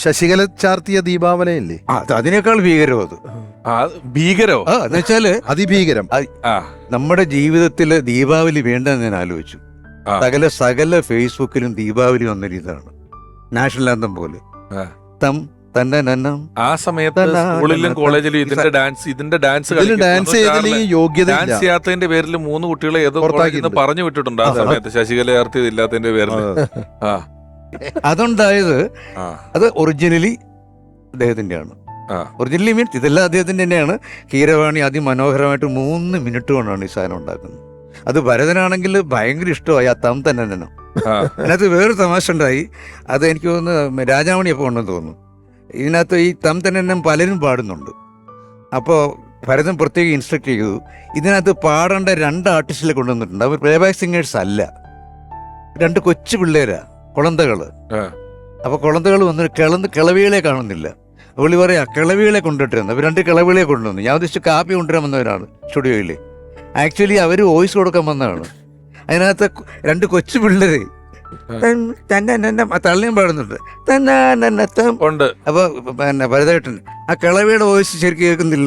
ശശികല ചാർത്തിയ ദീപാവലയല്ലേ? അതിനേക്കാൾ ഭീകരം അത്. ഭീകരോ? എന്നുവെച്ചാല് അതിഭീകരം. നമ്മുടെ ജീവിതത്തില് ദീപാവലി വേണ്ടെന്ന് ഞാൻ ആലോചിച്ചു. സകല ഫേസ്ബുക്കിലും ദീപാവലി വന്നൊരു ഇതാണ്, നാഷണൽ ആന്തം പോലെ. തം തന്നെ നന്നം. ആ സമയത്ത് സ്കൂളിലും കോളേജിലും ഇതിന്റെ ഡാൻസ് യോഗ്യത ഡാൻസ് ചെയ്യാത്തതിന്റെ പേരിൽ 3 കുട്ടികളെ ഏതോ കോളേജിൽ നിന്ന് പറഞ്ഞു വിട്ടിട്ടുണ്ട്. ആ സമയത്ത് ശശികല ചാർത്തിയത് ഇല്ലാത്തതിന്റെ പേരിൽ. അതുണ്ടായത് അത് ഒറിജിനലി അദ്ദേഹത്തിന്റെയാണ്. ഒറിജിനലി മീൻസ് ഇതെല്ലാം അദ്ദേഹത്തിന്റെ തന്നെയാണ്. കീരവാണി അതിമനോഹരമായിട്ട് 3 മിനിറ്റ് കൊണ്ടാണ് ഈ സാധനം ഉണ്ടാക്കുന്നത്. അത് ഭരതനാണെങ്കിൽ ഭയങ്കര ഇഷ്ടമായി ആ തം തന്നെ തന്നെ. അതിനകത്ത് വേറൊരു തമാശ ഉണ്ടായി. അത് എനിക്ക് തോന്നുന്നു രാജാമണിയപ്പോൾ ഉണ്ടെന്ന് തോന്നുന്നു. ഇതിനകത്ത് ഈ തം തന്നെ പലരും പാടുന്നുണ്ട്. അപ്പോൾ ഭരതൻ പ്രത്യേകം ഇൻസ്ട്രക്ട് ചെയ്തു, ഇതിനകത്ത് പാടേണ്ട 2 ആർട്ടിസ്റ്റിലെ കൊണ്ടുവന്നിട്ടുണ്ട്. അവർ പ്ലേബാക്ക് സിംഗേഴ്സ് അല്ല, 2 കൊച്ചു പിള്ളേരാ, കുളന്തകള്. അപ്പൊ കുളന്തകൾ വന്നിട്ട് കിളവികളെ കാണുന്നില്ല. പുള്ളി പറയാ കിളവികളെ കൊണ്ടിട്ടിരുന്നു. അവർ 2 കിളവികളെ കൊണ്ടുവന്നു. ഞാൻ ഉദ്ദേശിച്ച് കാപ്പി കൊണ്ടുവരാൻ വന്നവരാണ് സ്റ്റുഡിയോയിൽ. ആക്ച്വലി അവർ വോയിസ് കൊടുക്കാൻ വന്നതാണ്. അതിനകത്ത് 2 കൊച്ചു പിള്ളേര് തള്ളിയും പാടുന്നുണ്ട്. അപ്പൊ പിന്നെ ഭരതേട്ടൻ ആ കിളവിയുടെ വോയിസ് ശരിക്കും കേൾക്കുന്നില്ല.